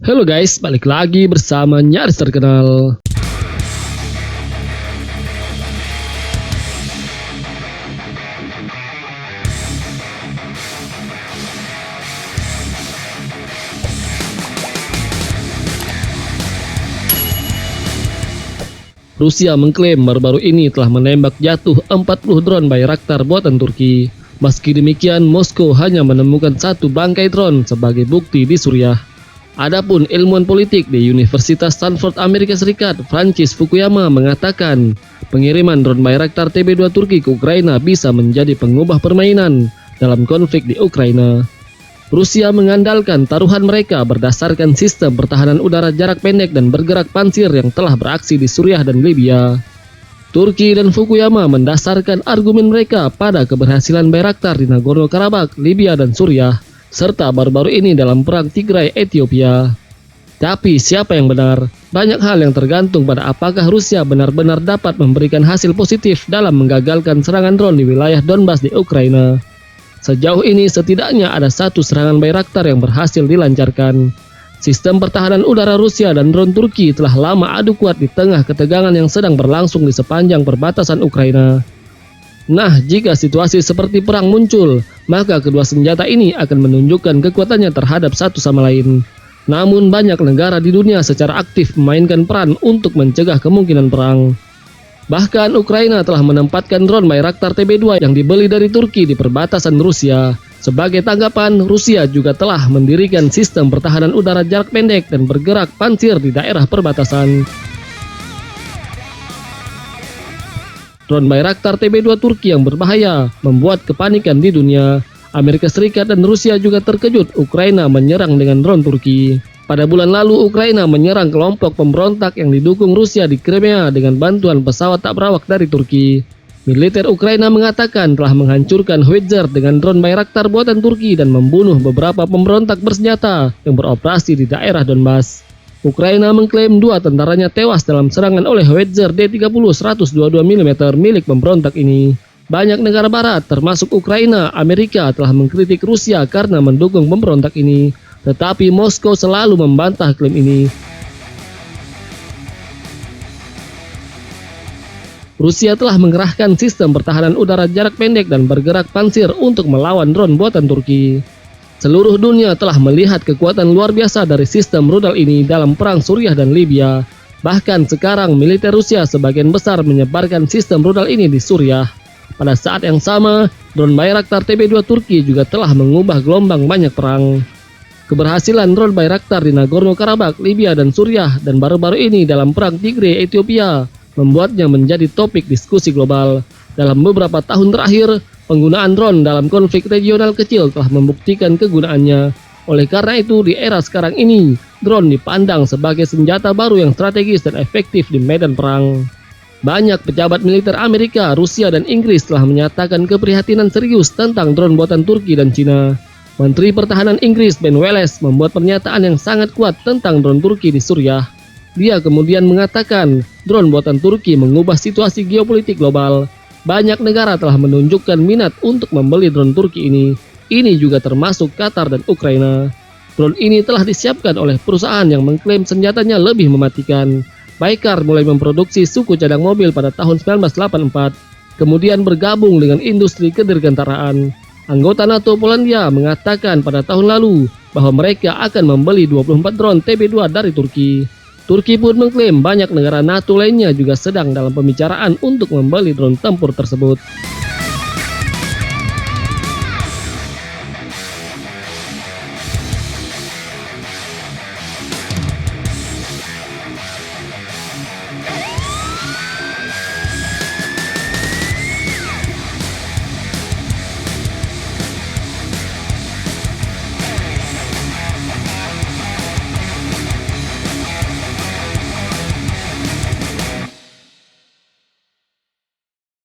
Halo guys, balik lagi bersama Nyaris Terkenal. Rusia mengklaim baru-baru ini telah menembak jatuh 40 drone Bayraktar buatan Turki. Meski demikian, Moskow hanya menemukan satu bangkai drone sebagai bukti di Suriah. Adapun ilmuwan politik di Universitas Stanford Amerika Serikat, Francis Fukuyama mengatakan, pengiriman drone Bayraktar TB2 Turki ke Ukraina bisa menjadi pengubah permainan dalam konflik di Ukraina. Rusia mengandalkan taruhan mereka berdasarkan sistem pertahanan udara jarak pendek dan bergerak pansir yang telah beraksi di Suriah dan Libya. Turki dan Fukuyama mendasarkan argumen mereka pada keberhasilan Bayraktar di Nagorno-Karabakh, Libya dan Suriah, serta baru-baru ini dalam perang Tigray, Ethiopia. Tapi siapa yang benar? Banyak hal yang tergantung pada apakah Rusia benar-benar dapat memberikan hasil positif dalam menggagalkan serangan drone di wilayah Donbas di Ukraina. Sejauh ini setidaknya ada satu serangan Bayraktar yang berhasil dilancarkan. Sistem pertahanan udara Rusia dan drone Turki telah lama adu kuat di tengah ketegangan yang sedang berlangsung di sepanjang perbatasan Ukraina. Nah, jika situasi seperti perang muncul, maka kedua senjata ini akan menunjukkan kekuatannya terhadap satu sama lain. Namun banyak negara di dunia secara aktif memainkan peran untuk mencegah kemungkinan perang. Bahkan Ukraina telah menempatkan drone Bayraktar TB2 yang dibeli dari Turki di perbatasan Rusia. Sebagai tanggapan, Rusia juga telah mendirikan sistem pertahanan udara jarak pendek dan bergerak pansir di daerah perbatasan. Drone Bayraktar TB2 Turki yang berbahaya membuat kepanikan di dunia. Amerika Serikat dan Rusia juga terkejut Ukraina menyerang dengan drone Turki. Pada bulan lalu, Ukraina menyerang kelompok pemberontak yang didukung Rusia di Crimea dengan bantuan pesawat tak berawak dari Turki. Militer Ukraina mengatakan telah menghancurkan Howitzer dengan drone Bayraktar buatan Turki dan membunuh beberapa pemberontak bersenjata yang beroperasi di daerah Donbas. Ukraina mengklaim dua tentaranya tewas dalam serangan oleh Howitzer D-30 122 mm milik pemberontak ini. Banyak negara barat, termasuk Ukraina, Amerika telah mengkritik Rusia karena mendukung pemberontak ini. Tetapi Moskow selalu membantah klaim ini. Rusia telah mengerahkan sistem pertahanan udara jarak pendek dan bergerak pansir untuk melawan drone buatan Turki. Seluruh dunia telah melihat kekuatan luar biasa dari sistem rudal ini dalam perang Suriah dan Libya. Bahkan sekarang militer Rusia sebagian besar menyebarkan sistem rudal ini di Suriah. Pada saat yang sama, drone Bayraktar TB2 Turki juga telah mengubah gelombang banyak perang. Keberhasilan drone Bayraktar di Nagorno-Karabakh, Libya dan Suriah dan baru-baru ini dalam perang Tigray, Ethiopia membuatnya menjadi topik diskusi global. Dalam beberapa tahun terakhir, penggunaan drone dalam konflik regional kecil telah membuktikan kegunaannya. Oleh karena itu, di era sekarang ini, drone dipandang sebagai senjata baru yang strategis dan efektif di medan perang. Banyak pejabat militer Amerika, Rusia dan Inggris telah menyatakan keprihatinan serius tentang drone buatan Turki dan Cina. Menteri Pertahanan Inggris Ben Wallace membuat pernyataan yang sangat kuat tentang drone Turki di Suriah. Dia kemudian mengatakan drone buatan Turki mengubah situasi geopolitik global. Banyak negara telah menunjukkan minat untuk membeli drone Turki ini. Ini juga termasuk Qatar dan Ukraina. Drone ini telah disiapkan oleh perusahaan yang mengklaim senjatanya lebih mematikan. Baykar mulai memproduksi suku cadang mobil pada tahun 1984, kemudian bergabung dengan industri kedirgantaraan. Anggota NATO Polandia mengatakan pada tahun lalu bahwa mereka akan membeli 24 drone TB2 dari Turki. Turki pun mengklaim banyak negara NATO lainnya juga sedang dalam pembicaraan untuk membeli drone tempur tersebut.